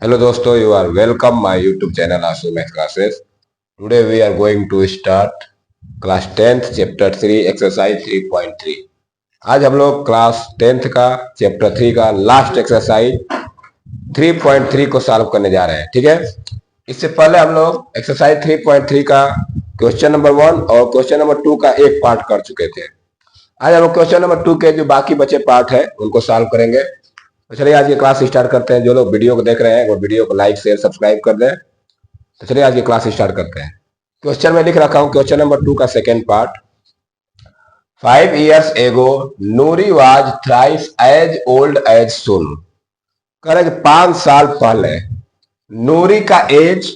Hello दोस्तों, you are welcome my YouTube channel Asu Math Classes. Today we are going to start class 10th chapter 3 exercise 3.3. आज हम लोग class 10th का chapter 3 का last exercise 3.3 को solve करने जा रहे हैं। ठीक है, इससे पहले हम लोग एक्सरसाइज 3.3 का क्वेश्चन नंबर 1 और क्वेश्चन नंबर 2 का एक पार्ट कर चुके थे। आज हम लोग क्वेश्चन नंबर 2 के जो बाकी बचे पार्ट है उनको सॉल्व करेंगे। तो चलिए आज की क्लास स्टार्ट करते हैं। जो लोग वीडियो को देख रहे हैं वो वीडियो को लाइक शेयर सब्सक्राइब कर दें। तो चलिए आज की क्लास स्टार्ट करते हैं। क्वेश्चन में लिख रखा हूं क्वेश्चन नंबर 2 का second part. 5 years ago Noori was thrice as old as Sonu. कह रहे 5 साल पहले नूरी का एज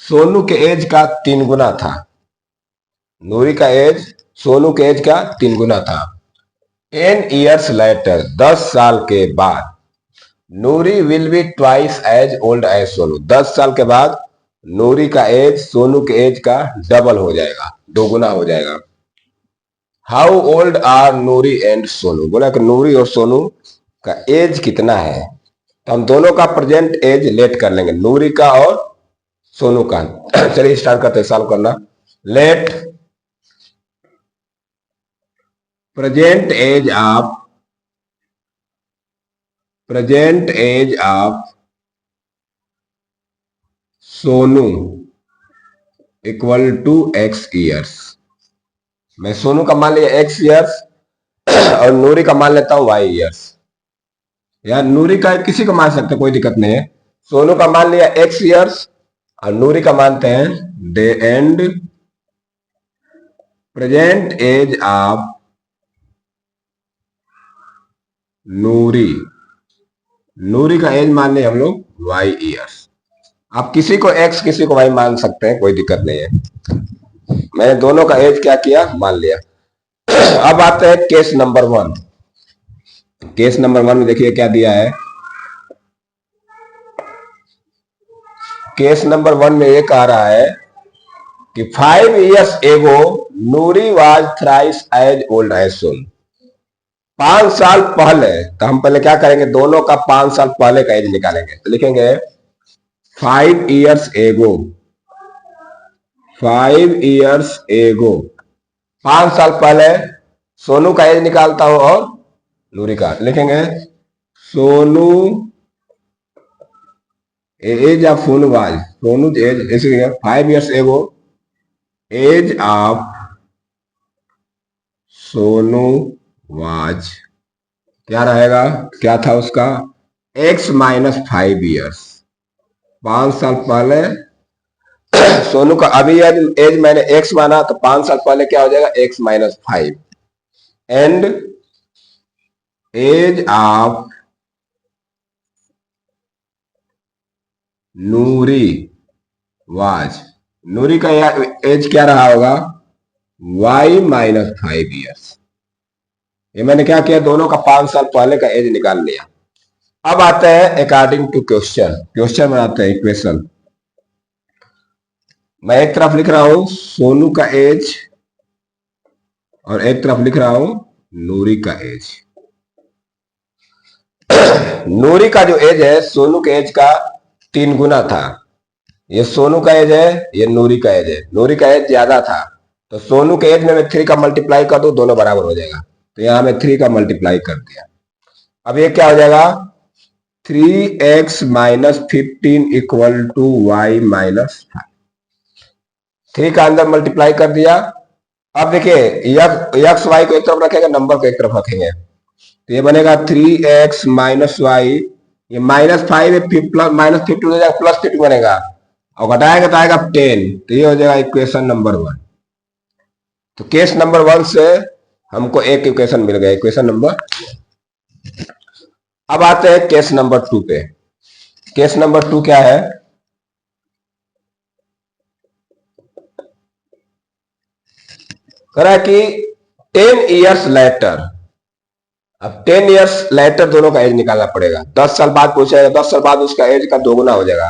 सोनू के एज का 3 गुना था। नूरी का एज सोनू के एज का 3 गुना था। 10 years later 10 साल के बाद Noori will be twice as old as Sonu. 10 साल के बाद नूरी का एज सोनू के एज का डबल हो जाएगा, 2 गुना हो जाएगा। How old are Noori and Sonu. बोला कि नूरी और सोनू का एज कितना है। तो हम दोनों का प्रेजेंट एज लेट कर लेंगे, नूरी का और सोनू का। चलिए स्टार्ट करते हैं सॉल्व करना। Let present age of Sonu equal to x years. मैं सोनू का मान लिया x ईयर्स और नूरी का मान लेता हूं y ईयर्स। यार नूरी का किसी को मान सकते, कोई दिक्कत नहीं है। सोनू का मान लिया x ईयर्स और नूरी का मानते हैं डे and present age of Noori. Noori का एज मान लिया हम लोग y ईयर्स। आप किसी को x किसी को y मान सकते हैं, कोई दिक्कत नहीं है। मैंने दोनों का एज क्या किया, मान लिया। अब आते हैं केस नंबर 1। केस नंबर 1 में देखिए क्या दिया है। केस नंबर 1 में ये कह रहा है कि 5 years ago Noori was thrice as old as Sonu. 5 साल पहले, तो हम पहले क्या करेंगे, दोनों का 5 साल पहले का एज निकालेंगे। तो लिखेंगे 5 years ago। 5 years ago 5 साल पहले सोनू का एज निकालता हूं और नूरी का। लिखेंगे Sonu age of Sonu was, Sonu age ऐसे 5 years ago age of Sonu was क्या रहेगा, क्या था उसका, x माइनस 5 ईयर्स। 5 साल पहले सोनू का, अभी एज मैंने x माना तो 5 साल पहले क्या हो जाएगा, x minus 5 and age of Noori was. Noori का एज क्या रहा होगा, y माइनस 5 ईयर्स। ये मैंने क्या किया, दोनों का 5 साल पहले का एज निकाल लिया। अब आते हैं अकॉर्डिंग टू क्वेश्चन। क्वेश्चन बनाते हैं इक्वेशन। मैं एक तरफ लिख रहा हूं सोनू का एज और एक तरफ लिख रहा हूं नूरी का एज। नूरी का जो एज है सोनू के एज का 3 गुना था। ये सोनू का एज है, ये नूरी का एज है। नूरी का एज ज्यादा था तो सोनू के एज में मैं 3 का मल्टीप्लाई कर दूं, दोनों बराबर हो जाएगा। तो यहां मैं 3 का मल्टीप्लाई कर दिया। अब ये क्या हो जाएगा, 3x minus 15 equal to y minus 5। 3 का अंदर मल्टीप्लाई कर दिया। अब देखिए यक्स वाई को एक तरफ रखेंगे, नंबर को एक तरफ रखेंगे, तो ये बनेगा 3x माइनस वाई। ये माइनस 5 है, माइनस 50 हो जाएगा, प्लस 50 बनेगा और घटाएगा तो आएगा 10। तो ये हो जाएगा इक्वेशन नंबर 1। तो केस नंबर 1 से हमको एक इक्वेशन मिल गया, इक्वेशन नंबर। अब आते हैं केस नंबर 2 पे। केस नंबर 2 क्या है, कह रहा है कि 10 years later। अब 10 years later दोनों का एज निकालना पड़ेगा। 10 साल बाद पूछेगा, 10 साल बाद उसका एज का 2 गुना हो जाएगा।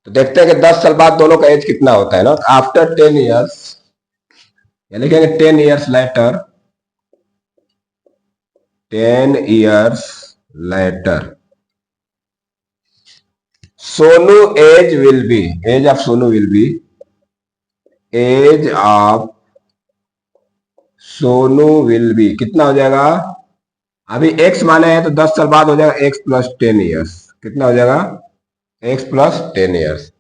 तो देखते हैं कि 10 साल बाद दोनों का एज कितना होता है ना। आफ्टर 10 years, या लिखेंगे 10 years later। 10 years later Sonu age of Sonu will be age of Sonu will be कितना हो जाएगा? अभी एक्स माने हैं तो 10 साल बाद हो जाएगा एक्स प्लस 10 ईयर्स। कितना हो जाएगा? X plus 10 years.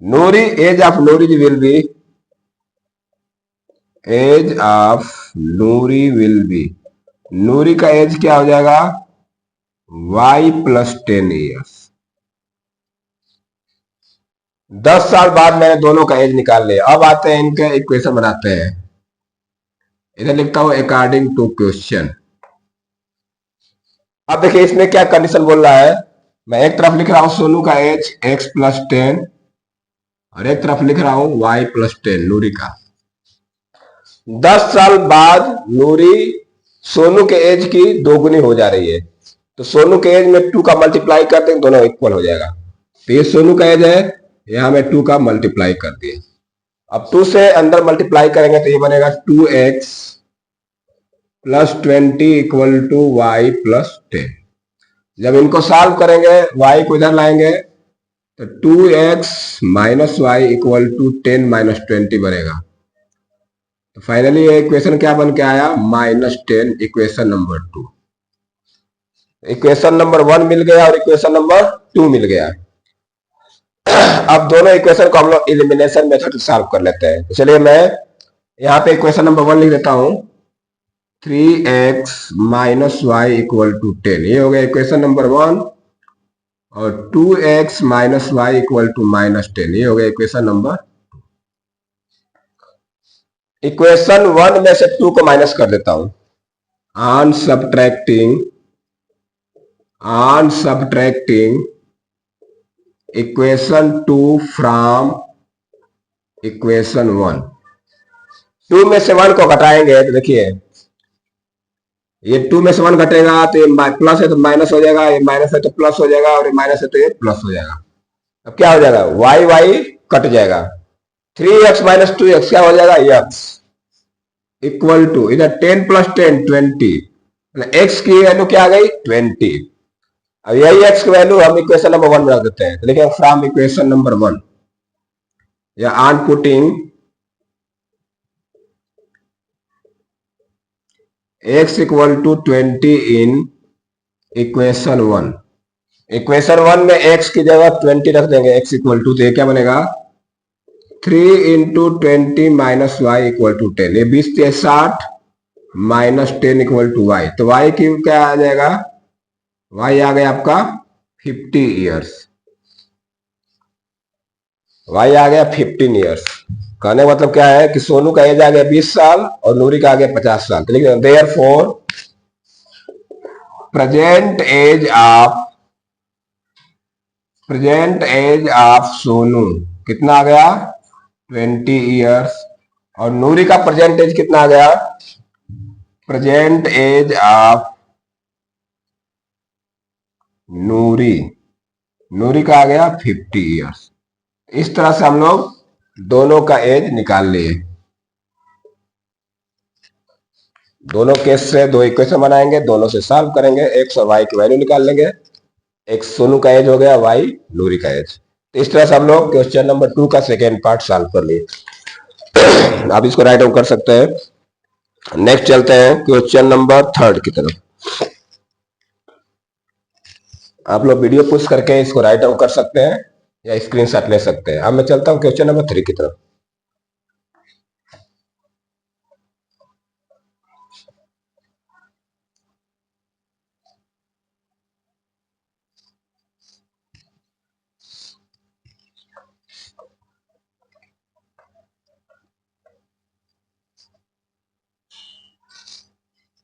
Noori age of Noori will be age of Noori will be Noori का एज क्या हो जाएगा? y plus 10 years. 10 साल बाद मैंने दोनों का एज निकाल लिया। अब आते हैं इनके इक्वेशन बनाते हैं। इधर लिखता हूं अकॉर्डिंग टू क्वेश्चन। अब देखिए इसमें क्या कंडीशन बोल रहा है। मैं एक तरफ लिख रहा हूं सोनू का एज x प्लस 10 और एक तरफ लिख रहा हूं y प्लस 10 नूरी का। 10 साल बाद नूरी सोनू के एज की दोगुनी हो जा रही है, तो सोनू के एज में 2 का मल्टीप्लाई करते हैं, दोनों इक्वल हो जाएगा। तो ये सोनू का एज है, यहां में 2 का मल्टीप्लाई कर दिए। अब 2 से अंदर मल्टीप्लाई करेंगे तो ये बनेगा 2x plus 20 equal to Y plus 10। जब इनको सॉल्व करेंगे y को इधर लाएंगे तो 2x minus Y equal to 10 minus 20 बनेगा। तो फाइनली ये इक्वेशन क्या बन के आया? -10 इक्वेशन नंबर 2। इक्वेशन नंबर 1 मिल गया और इक्वेशन नंबर 2 मिल गया। अब दोनों इक्वेशन को हम लोग एलिमिनेशन मेथड से सॉल्व कर लेते हैं। तो चलिए मैं यहाँ पे इक्वेशन नंबर 1 लिख देता हूं 3x minus Y equal to 10। ये हो गया इक्वेशन नंबर 1 और 2x minus Y equal to -10 ये हो गया इक्वेशन नंबर। इक्वेशन 1 में से 2 को माइनस कर देता हूं। On subtracting equation 2 from equation 1। 2 में से 1 को घटाएंगे तो देखिए ये 2 में से 1 घटेगा तो ये प्लस है तो माइनस हो जाएगा, ये माइनस है तो प्लस हो जाएगा और ये माइनस है तो ये प्लस हो जाएगा। अब क्या हो जाएगा? y कट जाएगा। 3x माइनस 2x क्या हो जाएगा? x इक्वल टू इधर 10 प्लस 10 20, x की वैल्यू क्या आ गई? 20। अब यही x की वैल्यू हम इक्वेशन नंबर 1 में रख देते हैं। तो लिखेंगे फ्रॉम इक्वेशन नंबर 1 या on putting x equal to 20 in equation 1। Equation 1 में x की जगह 20 रख देंगे, x इक्वल टू, तो ये क्या बनेगा? 3 into 20 minus Y equal to 10। ये 20 से 60 माइनस 10 इक्वल टू वाई। तो y की क्या आ जाएगा? y आ गया आपका 50 ईयर्स। y आ गया 15 ईयर्स। कहने का मतलब क्या है कि सोनू का एज आ गया 20 साल और नूरी का आ गया 50 साल। तो लिखिए therefore present age of Sonu कितना आ गया? 20 ईयर्स। और नूरी का प्रेजेंट एज कितना आ गया? प्रेजेंट एज ऑफ नूरी का आ गया 50 ईयर्स। इस तरह से हम लोग दोनों का एज निकाल लिए। दोनों केस से 2 इक्वेशन बनाएंगे, दोनों से सॉल्व करेंगे, x और y की वैल्यू निकाल लेंगे। x सोनू का एज हो गया, y नूरी का एज। तो इस तरह से हम लोग क्वेश्चन नंबर 2 का सेकेंड पार्ट सॉल्व कर लिए। आप इसको राइट डाउन कर सकते हैं। नेक्स्ट चलते हैं क्वेश्चन नंबर 3 की तरफ। आप लोग वीडियो पुश करके इसको राइट डाउन कर सकते हैं या स्क्रीनशॉट ले सकते हैं। अब मैं चलता हूं क्वेश्चन नंबर 3 की तरफ।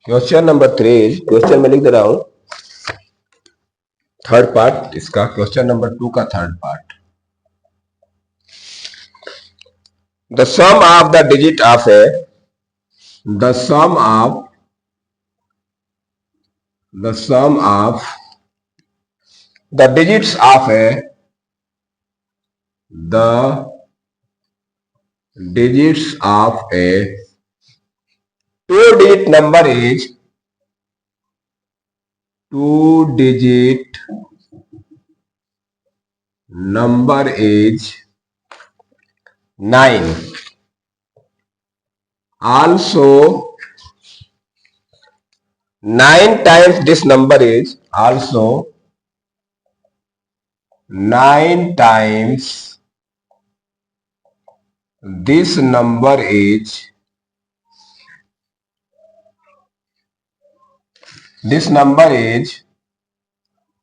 क्वेश्चन नंबर 3 क्वेश्चन में लिख दे रहा हूं थर्ड पार्ट इसका, क्वेश्चन नंबर 2 का third part. The sum of the digit of a the sum of the digits of a two-digit number is two-digit number is 9. Also 9 times this number is also 9 times this number is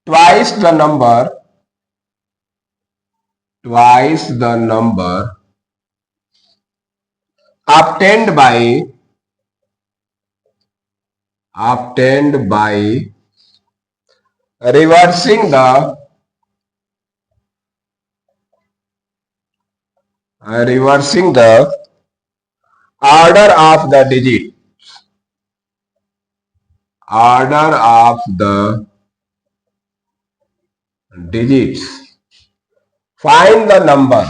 twice the number obtained by reversing the order of the digits. Find the number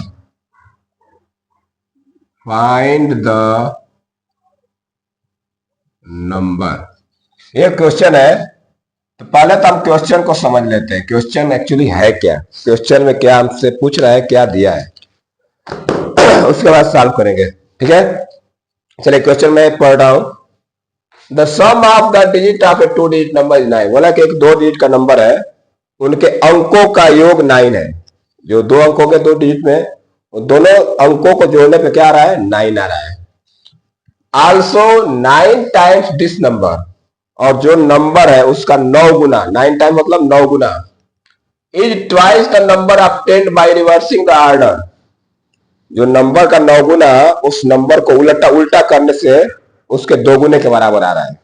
ये question है। तो पहले तो हम question को समझ लेते हैं, क्वेश्चन एक्चुअली है क्या, क्वेश्चन में क्या हमसे पूछ रहा है, क्या दिया है, उसके बाद सॉल्व करेंगे। ठीक है, चलिए क्वेश्चन में पढ़ रहा हूं। The sum of the digit of a 2 digit number is 9। बोला कि एक 2 डिजिट का नंबर है, उनके अंकों का योग 9 है। जो 2 अंकों के 2 डिजिट में, दोनों अंकों को जोड़ने पे क्या आ रहा है, 9 आ रहा है। आल्सो 9 टाइम्स दिस नंबर, और जो नंबर है उसका 9 गुना, 9 टाइम मतलब 9 गुना, is twice the number obtained by reversing the order. जो नंबर का 9 गुना, उस नंबर को उल्टा करने से उसके 2 गुने के बराबर आ रहा है।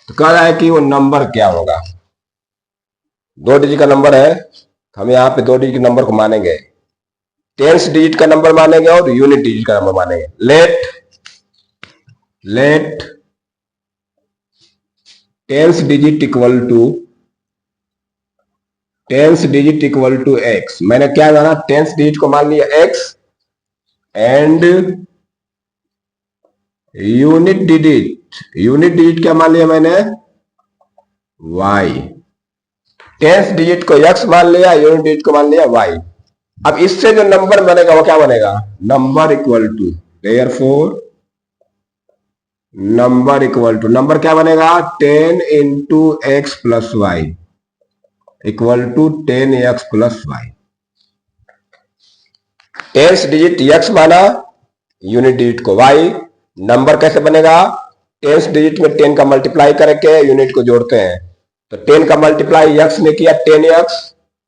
तो कह रहा है कि वो नंबर क्या होगा। 2 डिजिट का नंबर है, हम यहाँ पे 2 डिजिट के नंबर को मानेंगे, टेंस डिजिट का नंबर मानेंगे और यूनिट डिजिट का नंबर मानेंगे। Let tens digit equal to X. मैंने क्या जाना, टेंस डिजिट को मान लिया एक्स, एंड यूनिट डिजिट क्या मान लिया मैंने, वाई। टेंस डिजिट को एक्स मान लिया, यूनिट डिजिट को मान लिया वाई। अब इससे जो नंबर बनेगा वो क्या बनेगा, number equal to, therefore number क्या बनेगा, 10 into X plus Y equal to 10x plus Y. Tens digit X माना, यूनिट डिजिट को वाई। नंबर कैसे बनेगा, टेंस डिजिट में 10 का मल्टीप्लाई करके यूनिट को जोड़ते हैं। तो 10 का मल्टीप्लाई एक्स ने किया 10x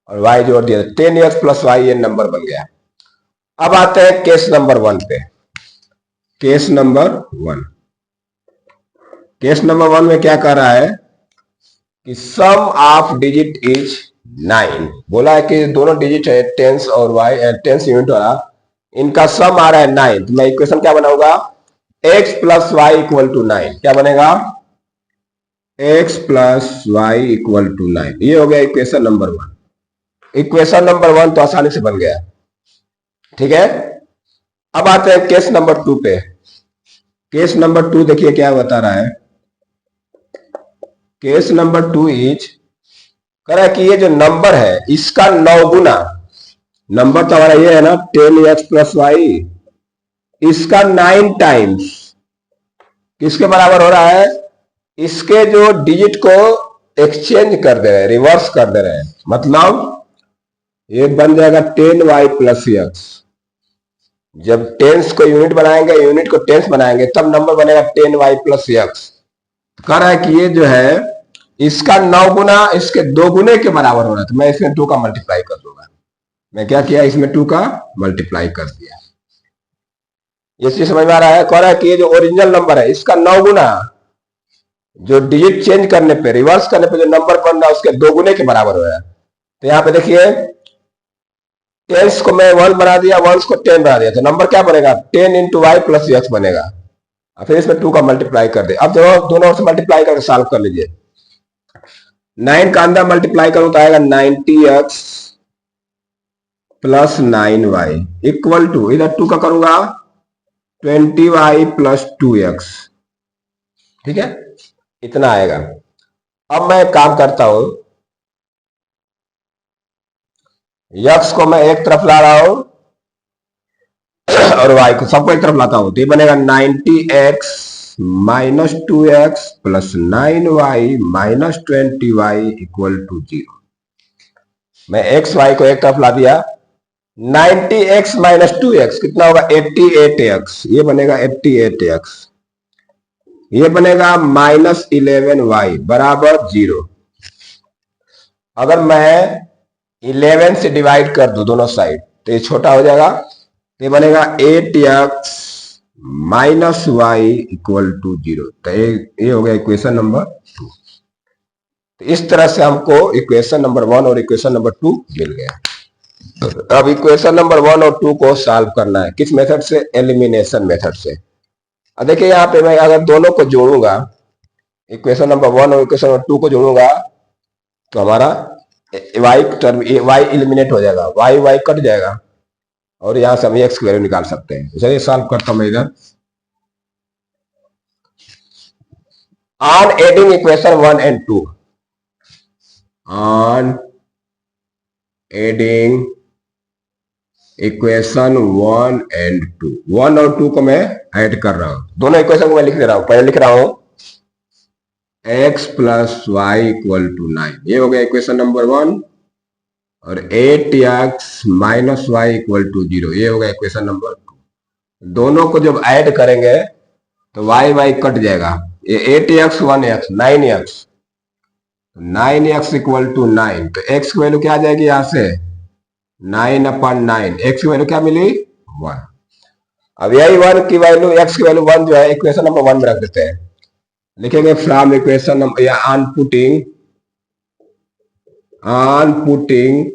और y जोड़ दिया 10x प्लस वाई, ये नंबर बन गया। अब आते हैं केस नंबर 1 पे। केस नंबर 1 में क्या कह रहा है कि सम ऑफ डिजिट इज 9। बोला है कि दोनों डिजिट है टेंस और वाई, टेंस यूनिट वाला, इनका सम आ रहा है 9। तो मैं इक्वेशन क्या बनाऊंगा, x plus Y equal to 9। क्या बनेगा, x plus Y equal to 9। ये हो गया इक्वेशन नंबर 1। इक्वेशन नंबर 1 तो आसानी से बन गया। ठीक है, अब आते हैं केस नंबर 2 पे। केस नंबर 2 देखिए क्या बता रहा है। केस नंबर 2 इज कह रहा है कि ये जो नंबर है इसका 9 गुना, नंबर तो हमारा ये है ना 10x प्लस वाई, इसका 9 टाइम्स किसके बराबर हो रहा है, इसके जो डिजिट को एक्सचेंज कर दे रहे हैं, रिवर्स कर दे रहे हैं। मतलब ये बन जाएगा 10y प्लस एक्स। जब टेंस को यूनिट बनाएंगे, यूनिट को टेंस बनाएंगे, तब नंबर बनेगा 10y प्लस एक्स। कह रहा है कि ये जो है इसका 9 गुना इसके 2 गुने के बराबर हो रहा है। तो मैं इसमें 2 का मल्टीप्लाई कर दूंगा। मैं क्या किया, इसमें 2 का मल्टीप्लाई कर दिया। ये चीज समझ में आ रहा है। कह रहा है कि ये जो ओरिजिनल नंबर है इसका 9 गुना, जो डिजिट चेंज करने पे, रिवर्स करने पे जो नंबर बन रहा है उसके 2 गुने के बराबर हो रहा है। तो यहाँ पे देखिए टेंस को मैं 1 बना दिया, वंस को 10 बना दिया, तो नंबर क्या बनेगा 10 इंटू वाई प्लस एक्स बनेगा। फिर इसमें 2 का मल्टीप्लाई कर दे। अब दोनों से मल्टीप्लाई करके सॉल्व कर लीजिए। 9 का अंदर मल्टीप्लाई करूं तो आएगा 90x plus 9y equal to, इधर 2 का करूंगा 20y प्लस 2x। ठीक है, इतना आएगा। अब मैं काम करता हूं, यक्स को मैं एक तरफ ला रहा हूं और वाई को सबको एक तरफ लाता हूं, तो ये बनेगा 90x माइनस 2x प्लस 9y minus 20y equal to 0। मैं एक्स वाई को एक तरफ ला दिया। 90x माइनस 2x कितना होगा 88x, ये बनेगा 88x, ये बनेगा माइनस 11y बराबर 0। अगर मैं 11 से डिवाइड कर दूं दोनों साइड तो ये छोटा हो जाएगा, ये बनेगा 8x minus Y equal to 0। तो ये हो गया इक्वेशन नंबर 2। तो इस तरह से हमको इक्वेशन नंबर 1 और इक्वेशन नंबर 2 मिल गया। अब इक्वेशन नंबर 1 और 2 को सॉल्व करना है, किस मेथड से, एलिमिनेशन मेथड से। अब देखिए यहाँ पे मैं अगर दोनों को जोड़ूंगा, इक्वेशन नंबर 1 और इक्वेशन नंबर 2 को जोड़ूंगा तो हमारा वाई टर्म वाई एलिमिनेट हो जाएगा, वाई वाई कट जाएगा और यहां से हम एक्स की वैल्यू निकाल सकते हैं। चलिए सॉल्व करता हूं मैं इधर। On adding equation 1 and 2, on adding equation 1 and 2, 1 और 2 को मैं ऐड कर रहा हूं, दोनों इक्वेशन को मैं लिख दे रहा हूं। पहले लिख रहा हूं x plus Y equal to 9, ये हो गया इक्वेशन नंबर 1, और 8x minus Y equal to 0, ये हो गया इक्वेशन नंबर 2। दोनों को जब ऐड करेंगे तो वाई वाई कट जाएगा, ये 8x 1x 9x, 9x equal to 9, तो x की वैल्यू क्या आ जाएगी यहां से 9/9, x की वैल्यू क्या मिली 1। अब यही 1 की वैल्यू, x की वैल्यू 1 जो है इक्वेशन नंबर 1 में रख देते हैं, लिखेंगे फ्रॉम इक्वेशन नंबर, या on putting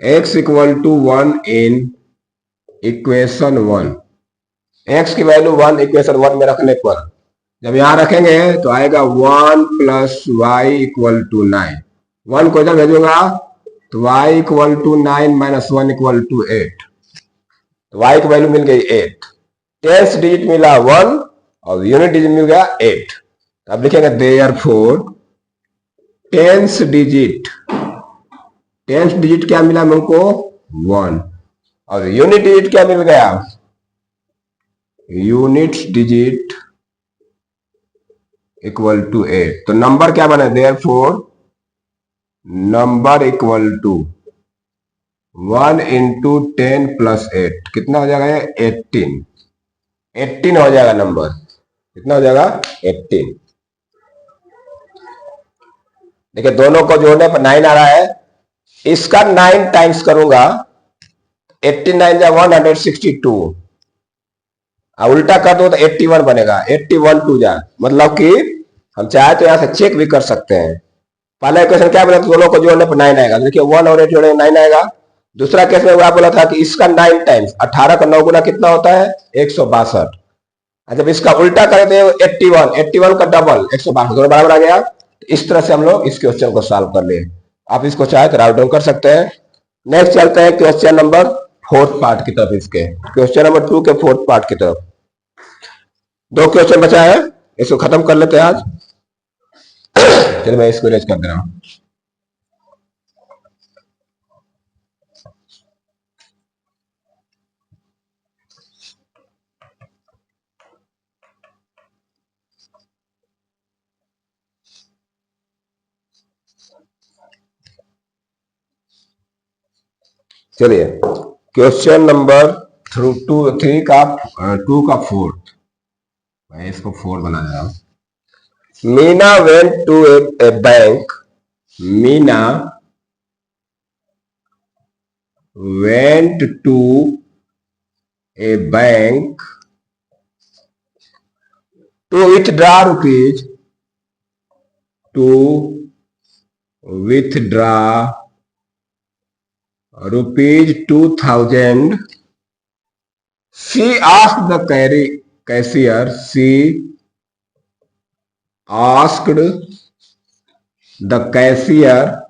x equal to 1 in equation 1, x की वैल्यू 1 इक्वेशन 1 में रखने पर जब यहां रखेंगे तो आएगा 1 प्लस वाई इक्वल टू 9, 1 को इधर भेजूंगा तो y equal to 9 minus 1 equal to 8, तो y की वैल्यू मिल गई 8, टेंस डिजिट मिला 1 और यूनिट डिजिट मिल गया 8। अब लिखेंगे देयरफॉर टेंस डिजिट क्या मिला हमको 1, और यूनिट डिजिट क्या मिल गया, यूनिट डिजिट इक्वल टू 8। तो नंबर क्या बने, therefore number equal to 1 into 10 plus 8, कितना हो जाएगा 18 हो जाएगा नंबर, कितना हो जाएगा 18। देखिए दोनों को जोड़ने पर 9 आ रहा है, इसका 9 टाइम्स करूंगा 89 जा 162, उल्टा कर दो तो 81 बनेगा, 81 2 जा, मतलब कि हम चाहे तो यहां से चेक भी कर सकते हैं। पहला इक्वेशन क्या बोला, दोनों को जोड़ने पर 9 आएगा, देखिए 1 और 8 जोड़े 9 आएगा। दूसरा केस में बोला था कि इसका 9 टाइम्स 18 का 9 गुना कितना होता है 162, जब इसका उल्टा करें तो 81 का डबल 162 दोनों बराबर आ गया। इस तरह से हम लोग इस क्वेश्चन को सॉल्व कर लिए। आप इसको चाहे तो राउट डाउन कर सकते हैं। नेक्स्ट चलते हैं क्वेश्चन नंबर 4th पार्ट की तरफ, इसके क्वेश्चन नंबर 2 के 4th पार्ट की तरफ। 2 क्वेश्चन बचा है, इसको खत्म कर लेते हैं आज। चलिए मैं इसको रेज कर दे रहा हूं। चलिए क्वेश्चन नंबर 2 का 4th, मैं इसको 4 बना दे रहा हूं। Meena went to a bank, Meena went to a bank to withdraw rupees, to withdraw rupees 2000, she asked the cashier, she asked the cashier,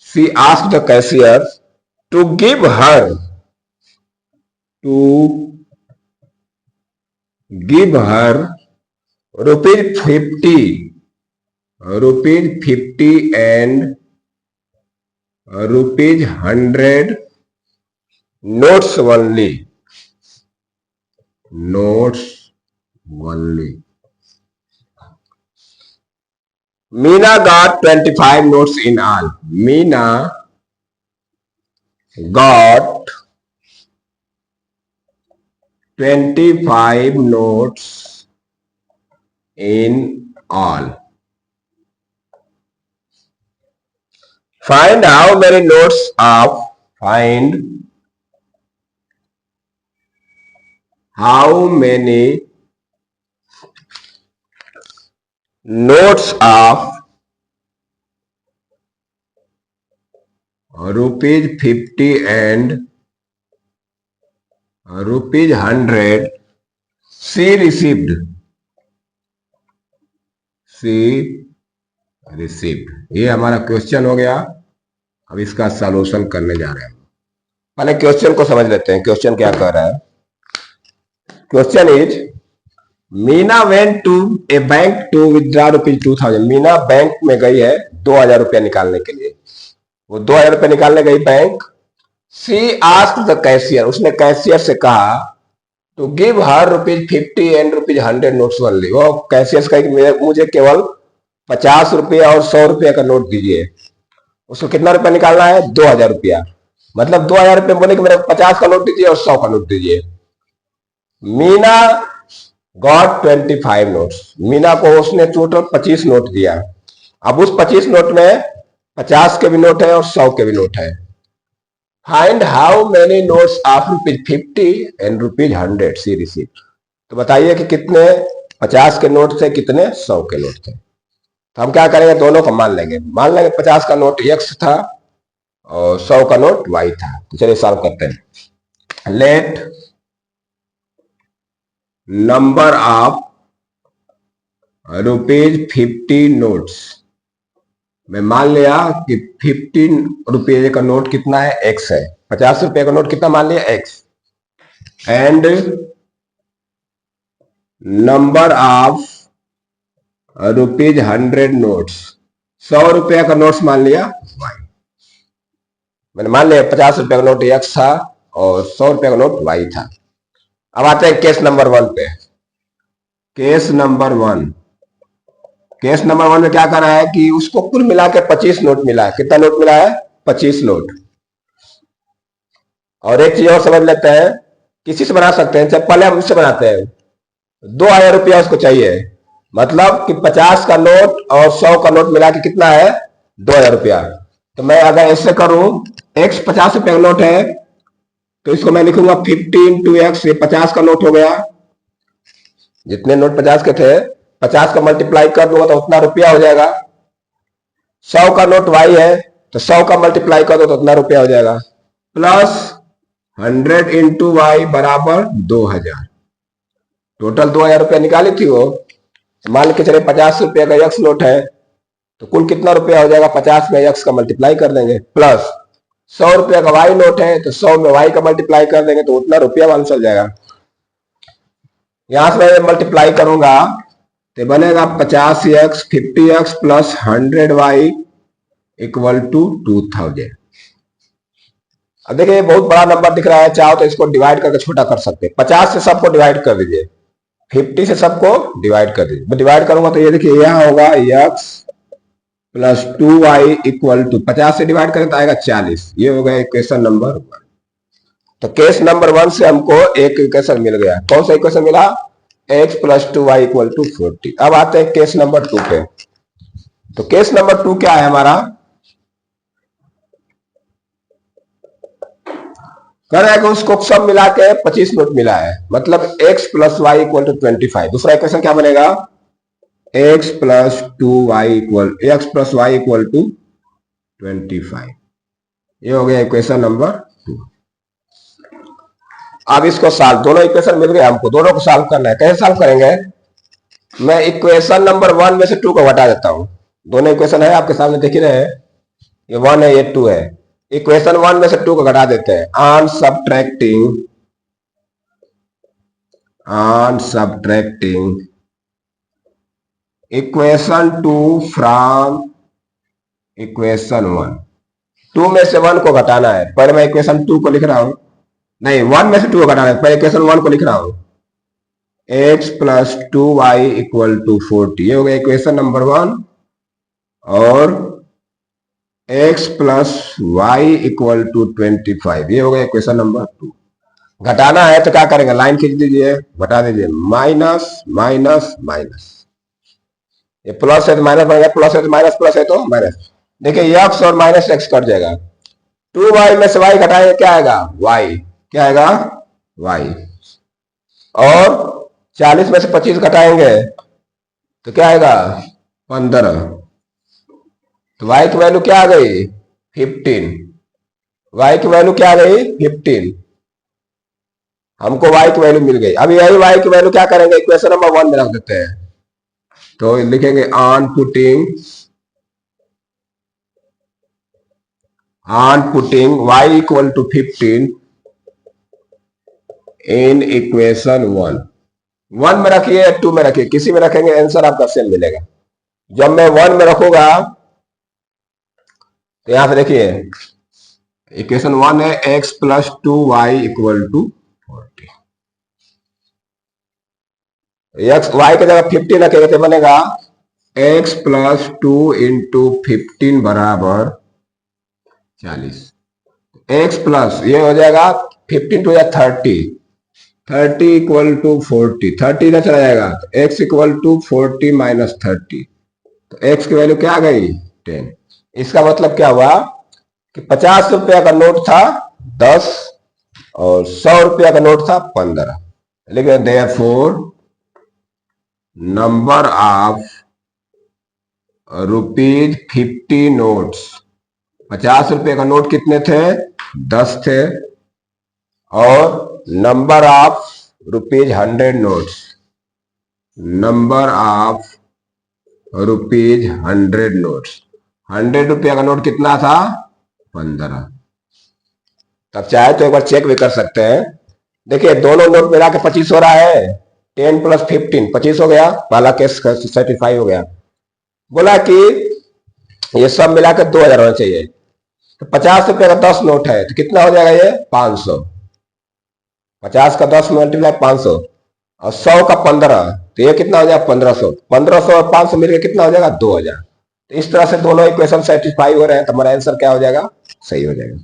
she asked the cashier to give her rupees 50 and ₹100 notes only. Notes only. Meena got 25 notes in all. Meena got 25 notes in all. Find how many notes of how many notes of ₹50 and ₹100 she received. ये हमारा question हो गया। अब इसका solution करने जा रहे हैं। पहले क्वेश्चन को समझ लेते हैं। क्वेश्चन क्या कह रहा है? Question is Meena went to a bank to withdraw ₹2000। Meena bank में गई है 2000 रुपया निकालने के लिए। वो 2000 रुपया निकालने गई bank. She asked the cashier. उसने कैशियर से कहा to give her ₹50 and ₹100 notes only. वो कैशियर से कहा मुझे केवल 50 रुपया और 100 रुपया का नोट दीजिए। उसको कितना रुपया निकालना है? 2000 रुपया। मतलब 2000 रुपया बोले कि मेरे 50 का नोट दीजिए और 100 का नोट दीजिए। Meena got 25 notes. मीना को उसने टोटल 25 नोट दिया। अब उस 25 नोट में 50 के भी नोट है और 100 के भी नोट है। Find how many notes of ₹50 and ₹100 she receive. तो बताइए कि कितने 50 के नोट थे, कितने 100 के नोट थे। तो हम क्या करेंगे? दोनों को मान लेंगे। 50 का नोट X था और 100 का नोट Y था। तो चलिए सॉल्व करते हैं। लेट नंबर ऑफ ₹50 नोट्स मैं मान लिया कि 15 रुपये का नोट कितना है? X है। 50 रुपये का नोट कितना मान लिया? X। And number of ₹100 notes 100 रुपया का नोट्स मान लिया Y। मैंने मान लिया 50 रुपये का नोट X था और 100 रुपये का नोट Y था। अब आते हैं केस नंबर 1 पे। केस नंबर 1 में क्या कर रहा है कि उसको कुल मिला के 25 नोट मिला है। कितना नोट मिला है? 25 नोट। और एक चीज और समझ लेते हैं, किसी से बना सकते हैं, पहले हम उससे बनाते हैं। 2000 रुपया उसको चाहिए, मतलब कि 50 का नोट और 100 का नोट मिला के कितना है? 2000 रुपया। तो मैं अगर ऐसे करूं, X 50 रुपये का नोट है तो इसको मैं लिखूंगा 50 इंटू X। ये 50 का नोट हो गया। जितने नोट 50 के थे 50 का मल्टीप्लाई कर दूंगा तो उतना रुपया हो जाएगा। 100 का नोट Y है तो 100 का मल्टीप्लाई कर दो तो उतना रुपया हो जाएगा। प्लस 100 इंटू Y बराबर 2000। टोटल 2000 रुपया निकाली थी वो। मान के चले 50 रुपया का X नोट है तो कुल कितना रुपया हो जाएगा? 50 में X का मल्टीप्लाई कर देंगे। प्लस 100 रुपया का Y नोट है तो 100 में Y का मल्टीप्लाई कर देंगे तो उतना रुपया मान चल जाएगा। यहां से मैं मल्टीप्लाई करूंगा तो बनेगा 50X 50X plus 100Y equal to 2000। अब देखिए बहुत बड़ा नंबर दिख रहा है, चाहो तो इसको डिवाइड करके छोटा कर सकते हैं। 50 से सबको डिवाइड कर दीजिए, 50 से सबको डिवाइड कर दीजिए। मैं डिवाइड करूंगा तो ये देखिए यहां होगा X plus 2Y equal to 50 से डिवाइड करें तो आएगा 40। ये हो गया इक्वेशन नंबर 1। तो केस नंबर 1 से हमको एक इक्वेशन मिल गया। कौन सा इक्वेशन मिला? X plus 2Y equal to 40। अब आते हैं केस नंबर 2 पे। तो केस नंबर 2 क्या है हमारा? कह रहा है कि उसको सब मिला के 25 नोट मिला है, मतलब X plus Y equal to 25। दूसरा इक्वेशन क्या बनेगा? X plus 2Y equal X plus Y equal to 25। ये हो गया इक्वेशन नंबर 2। अब इसको सॉल्व, दोनों इक्वेशन मिल गए हमको, दोनों को सॉल्व करना है। कैसे सॉल्व करेंगे? मैं इक्वेशन नंबर 1 में से 2 को घटा देता हूं। दोनों इक्वेशन है आपके सामने, देख ही रहे हैं। ये 1 है, ये 2 है। इक्वेशन 1 में से 2 को घटा देते हैं। On subtracting equation 2 from equation 1। 2 में से 1 को घटाना है। पहले मैं इक्वेशन 2 को लिख रहा हूं, नहीं 1 में से 2 को घटाना है, पहले इक्वेशन 1 को लिख रहा हूं। x plus 2y equal to 40, ये हो गया इक्वेशन नंबर 1। और x plus Y equal to 25, ये हो गया इक्वेशन नंबर 2। घटाना है तो क्या करेंगे, लाइन खींच दीजिए, घटा दीजिए, माइनस माइनस माइनस, ये प्लस है तो माइनस बन गया, प्लस है तो माइनस, प्लस है तो माइनस। देखिए एक्स और माइनस एक्स कट जाएगा, 2y में से y घटाएंगे क्या आएगा, y, क्या आएगा y। और 40 में से 25 घटाएंगे तो क्या आएगा 15, तो y की वैल्यू क्या आ गई 15, y की वैल्यू क्या आ गई 15, हमको y की वैल्यू मिल गई। अभी यही y की वैल्यू क्या करेंगे, इक्वेशन नंबर 1 में रख देते हैं, तो लिखेंगे on putting y equal to 15 in equation 1 में रखिए, 2 में रखिए, किसी में रखेंगे आंसर आपका सेम मिलेगा। जब मैं 1 में रखूंगा तो यहां से देखिए इक्वेशन 1 है x plus 2y equal to 40, x y की जगह 15 रखेंगे तो बनेगा x प्लस 2 इंटू 15 बराबर 40, x प्लस ये हो जाएगा 15 टू या 30 इक्वल टू 40, 30 इधर चला जाएगा तो x इक्वल टू 40 माइनस 30, तो x की वैल्यू क्या आ गई 10। इसका मतलब क्या हुआ कि 50 रुपया का नोट था 10 और 100 रुपया का नोट था 15, लेकिन therefore number of rupees 50 notes, 50 रुपए का नोट कितने थे 10 थे, और number of rupees 100 notes, number of rupees 100 notes, 100 रुपया का नोट कितना था 15। तब चाहे तो एक बार चेक भी कर सकते हैं, देखिए दोनों नोट मिला के 25 हो रहा है, 10 प्लस 15 25 हो गया, पहला केस सर्टिफाई हो गया। बोला कि ये सब मिला के 2000 होना चाहिए, तो 50 रुपए का 10 नोट है तो कितना हो जाएगा ये 500, 50 का 10 मल्टीप्लाई 500 और 100 का 15, तो ये कितना हो जाएगा 1500, 1500 और 500 मिलकर कितना हो जाएगा 2000। तो इस तरह से दोनों इक्वेशन सेटिस्फाई हो रहे हैं, तो हमारा आंसर क्या हो जाएगा सही हो जाएगा।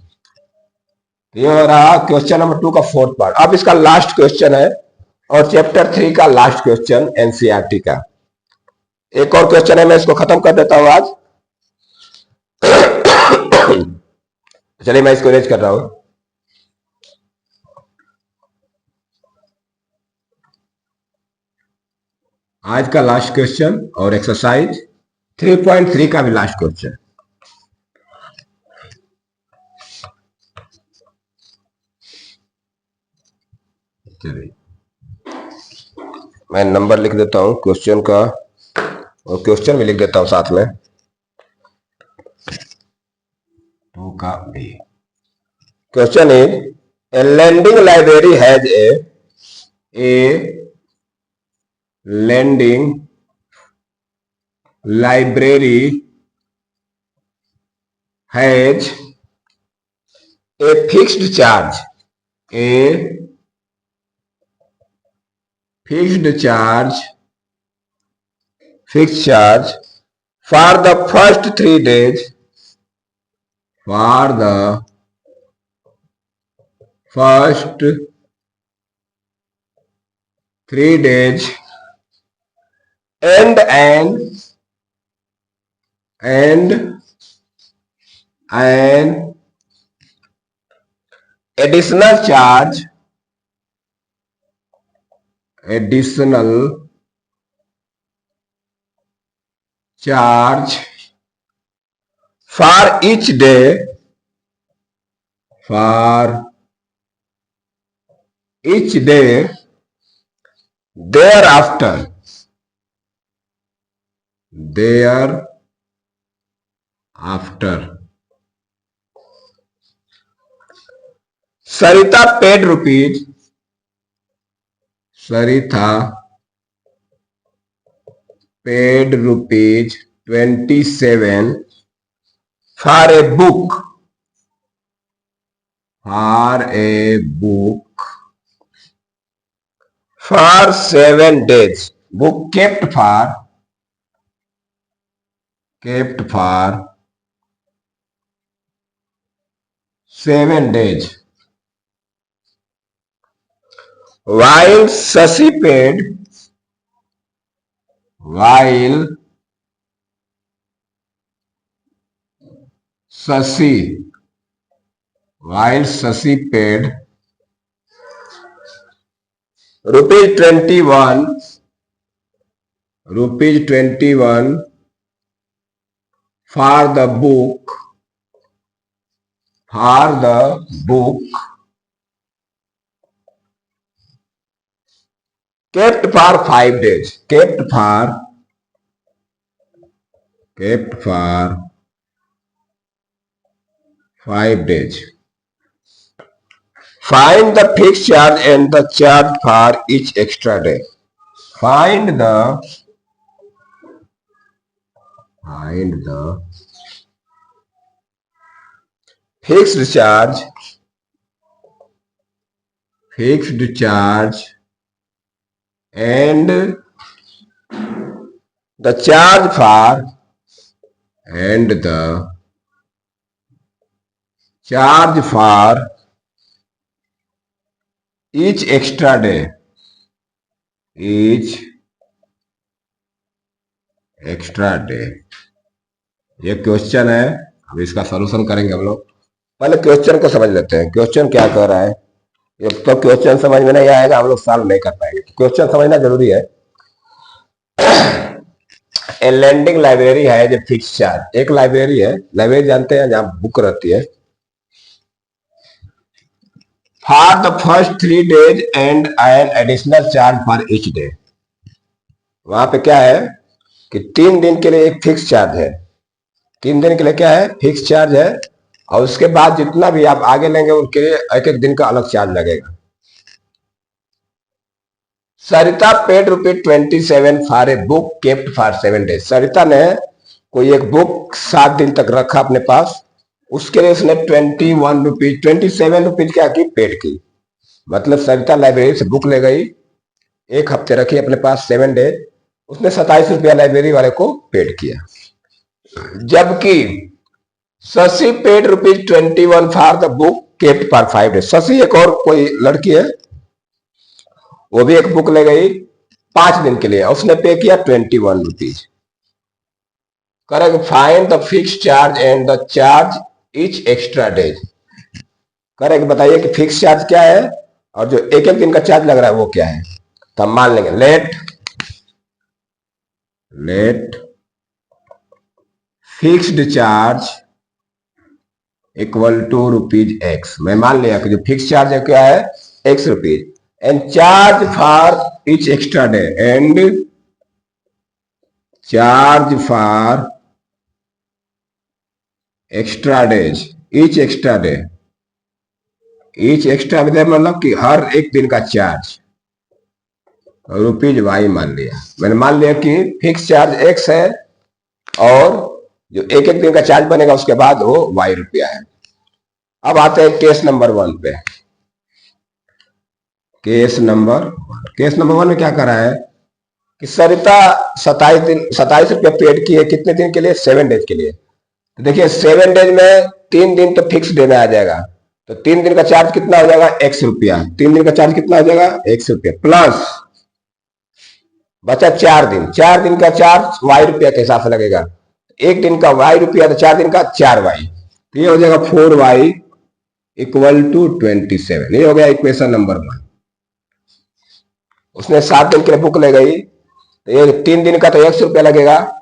तो ये रहा क्वेश्चन नंबर 2 का 4th पार्ट। अब इसका लास्ट क्वेश्चन है और चैप्टर 3 का लास्ट क्वेश्चन एनसीईआरटी का। एक और क्वेश्चन है, मैं इसको खत्म कर देता हूं आज। चलिए मैं इसको रेज कर रहा हूं। आज का लास्ट क्वेश्चन और एक्सरसाइज 3.3 का भी लास्ट क्वेश्चन। चलिए मैं नंबर लिख देता हूं क्वेश्चन का और क्वेश्चन भी लिख देता हूं साथ में, 2 का b. Question is a lending library has ए lending library has a fixed charge for the first 3 days and an additional charge for each day thereafter. Sarita paid rupees 27 for a book for a book for 7 days, book kept for 7 days, while Shashi paid rupees 21 for the book kept for 5 days, kept for 5 days. Find the fixed charge and the charge for each extra day. Find the fixed charge and the charge for each extra day. ये question है, अब इसका solution करेंगे हम लोग। पहले question को समझ लेते हैं, क्वेश्चन क्या कर रहा है। तो क्वेश्चन समझ में नहीं आएगा, हम लोग सॉल्व नहीं कर पाएंगे। क्वेश्चन समझना जरूरी है। ए लैंडिंग लाइब्रेरी है जो फिक्स चार्ज, एक लाइब्रेरी है, लाइब्रेरी जानते हैं जहां बुक रहती है। For the first 3 days and an additional charge for each day. वहां पे क्या है कि 3 दिन के लिए एक फिक्स चार्ज है, 3 दिन के लिए क्या है, फिक्स चार्ज है, और उसके बाद जितना भी आप आगे लेंगे उनके लिए एक एक दिन का अलग चार्ज लगेगा। Sarita paid ₹27 for a book kept for 7 days। Sarita ने कोई एक बुक 7 दिन तक रखा अपने पास, उसके लिए उसने 21 रुपीज 27 रुपीज क्या की, पेड की। मतलब सरिता लाइब्रेरी से बुक ले गई, 1 हफ्ते रखी अपने पास 7 days, उसने 27 रुपया लाइब्रेरी वाले को पेड किया। जबकि Shashi paid ₹21 for the book kept for 5 days। Shashi एक और कोई लड़की है, वो भी एक बुक ले गई 5 दिन के लिए, उसने पे किया 21 rupees. Correct. Find the fix charge and the charge each extra days. Correct, बताइए कि फिक्स चार्ज क्या है और जो एक एक दिन का चार्ज लग रहा है वो क्या है। तो हम मान लेंगे let fixed charge equal to ₹X। मैं मान लिया कि जो फिक्स चार्ज है क्या है, X rupees, and charge for each extra day, and charge for extra days, each extra day, each extra day मतलब कि हर एक दिन का चार्ज ₹Y मान लिया। मैंने मान लिया कि फिक्स चार्ज X है और जो एक एक दिन का चार्ज बनेगा उसके बाद वो Y रुपया है। अब आते हैं केस नंबर 1 पे। केस नंबर 1 में क्या करा है कि सरिता 27 रुपया पेड की है, कितने दिन के लिए, 7 days के लिए। तो देखिए 7 days में 3 दिन तो फिक्स डे में आ जाएगा, तो 3 दिन का चार्ज कितना हो जाएगा, X रुपया। 3 दिन का चार्ज कितना हो जाएगा, X रुपया, प्लस बचा 4 दिन, 4 दिन का चार्ज Y रुपया के हिसाब से लगेगा। एक दिन का Y रुपया तो 4 दिन का 4Y, तो ये हो जाएगा 4Y इक्वल टू 27। ये हो गया इक्वेशन नंबर 1। उसने 7 दिन के लिए बुक ले गई, तो ये 3 दिन का तो X रुपया लगेगा,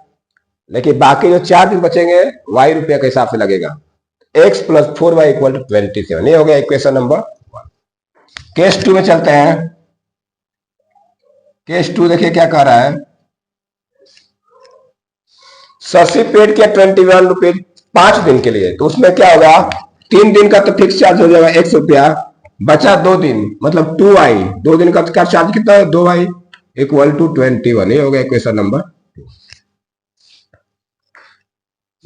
लेकिन बाकी जो 4 दिन बचेंगे Y रुपया के हिसाब से लगेगा। X plus 4Y equal to 27। ये हो गया इक्वेशन नंबर 1। केस 2 में चलते हैं। केस 2 देखिए क्या कह रहा है। शशि पेड किया 21 रुपीज 5 दिन के लिए, तो उसमें क्या होगा, 3 दिन का तो फिक्स चार्ज हो जाएगा X रुपया, बचा 2 दिन मतलब 2Y, 2 दिन का चार्ज कितना है, 2Y इक्वल टू 21। ये हो गया इक्वेशन नंबर 2।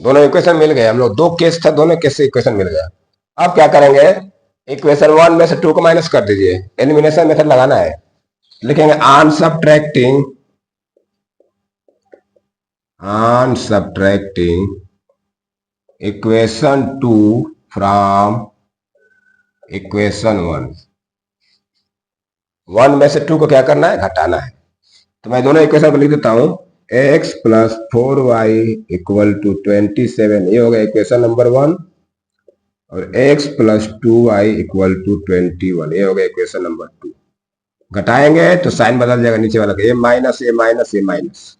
दोनों इक्वेशन मिल गए हम लोग, 2 केस था, दोनों केस से इक्वेशन मिल गया। अब क्या करेंगे इक्वेशन 1 में से 2 को माइनस कर दीजिए, एलिमिनेशन मेथड लगाना है। लिखेंगे on subtracting equation 2 from equation 1 में से 2 को क्या करना है, घटाना है। तो मैं दोनों इक्वेशन को लिख देता हूं, x plus 4y equal to 27, ये हो गया इक्वेशन नंबर 1, और x plus 2y equal to 21, ये हो गया इक्वेशन नंबर 2। घटाएंगे तो साइन बदल जाएगा, नीचे वाला ए माइनस ए माइनस ए माइनस,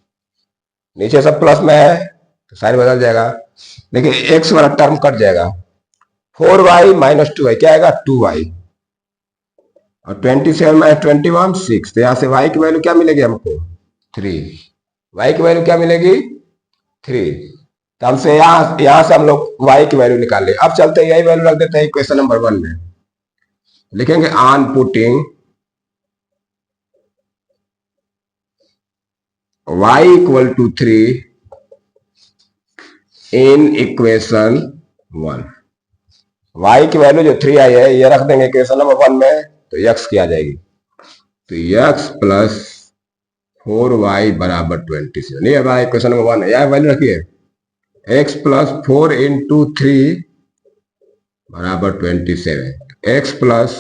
नीचे सब प्लस में है तो साइन बदल जाएगा, लेकिन x वाला टर्म कट जाएगा, 4y माइनस 2y क्या आएगा, 2y, और 27 माइनस 21 6, तो यहां से y की वैल्यू क्या मिलेगी हमको, 3, y की वैल्यू क्या मिलेगी, 3। तो हमसे यहां से हम लोग y की वैल्यू निकाल ले। अब चलते हैं, यही वैल्यू रख देते हैं इक्वेशन नंबर 1 में। लिखेंगे on putting y equal to 3 in equation 1, y की वैल्यू जो 3 आई है ये रख देंगे इक्वेशन नंबर 1 में, तो x की आ जाएगी, तो x प्लस 4y बराबर 27, ये हमारा इक्वेशन नंबर 1 है। यह वैल्यू रखिए, x प्लस 4 इंटू 3 बराबर 27, x प्लस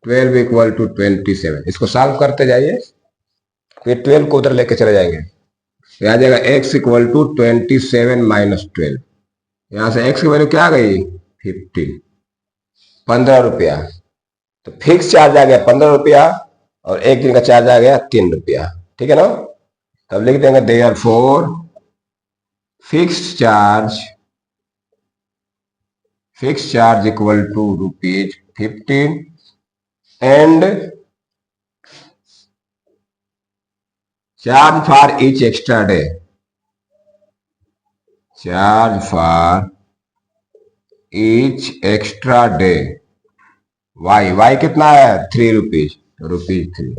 12 इक्वल टू 27, इसको सॉल्व करते जाइए, फिर 12 को उधर लेके चले जाएंगे, तो आ जाएगा x इक्वल टू 27 माइनस 12, यहां से x की वैल्यू क्या आ गई, 15, 15 रुपया। तो फिक्स चार्ज आ गया 15 रुपया, और एक दिन का चार्ज आ गया 3 रुपया, ठीक है ना। तब लिख देंगे therefore fix charge equal to ₹15 and charge for each extra day, charge for each extra day y कितना है, ₹3,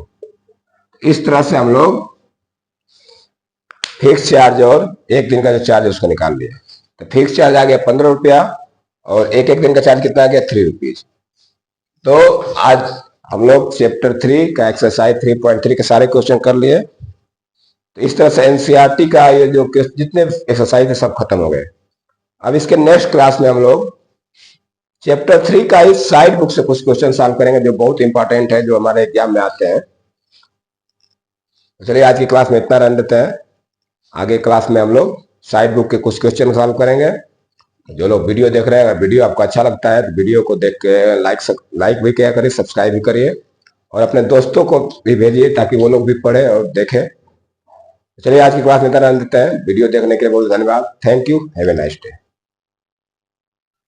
इस तरह से हम लोग फिक्स चार्ज और एक दिन का जो चार्ज है उसको निकाल लिया। तो फिक्स चार्ज आ गया 15 रुपया, और एक दिन का चार्ज कितना आ गया, ₹3। तो आज हम लोग चैप्टर 3 का एक्सरसाइज 3.3 के सारे क्वेश्चन कर लिए। तो इस तरह से एनसीईआरटी का ये जो जितने एक्सरसाइज है सब खत्म हो गए। अब इसके नेक्स्ट क्लास में हम लोग चैप्टर 3 का ही साइड बुक से कुछ क्वेश्चन सॉल्व करेंगे जो बहुत इंपॉर्टेंट है, जो हमारे एग्जाम में आते हैं। चलिए आज की क्लास में इतना रन देते हैं, आगे क्लास में हम लोग साइड बुक के कुछ क्वेश्चन सॉल्व करेंगे। जो लोग वीडियो देख रहे हैं, अगर वीडियो आपको अच्छा लगता है तो वीडियो को देख के लाइक भी किया करिए, सब्सक्राइब भी करिए, और अपने दोस्तों को भी भेजिए ताकि वो लोग भी पढ़े और देखें। चलिए आज की क्लास में इतना रन देते हैं। वीडियो देखने के लिए बहुत धन्यवाद। Thank you, have a nice day.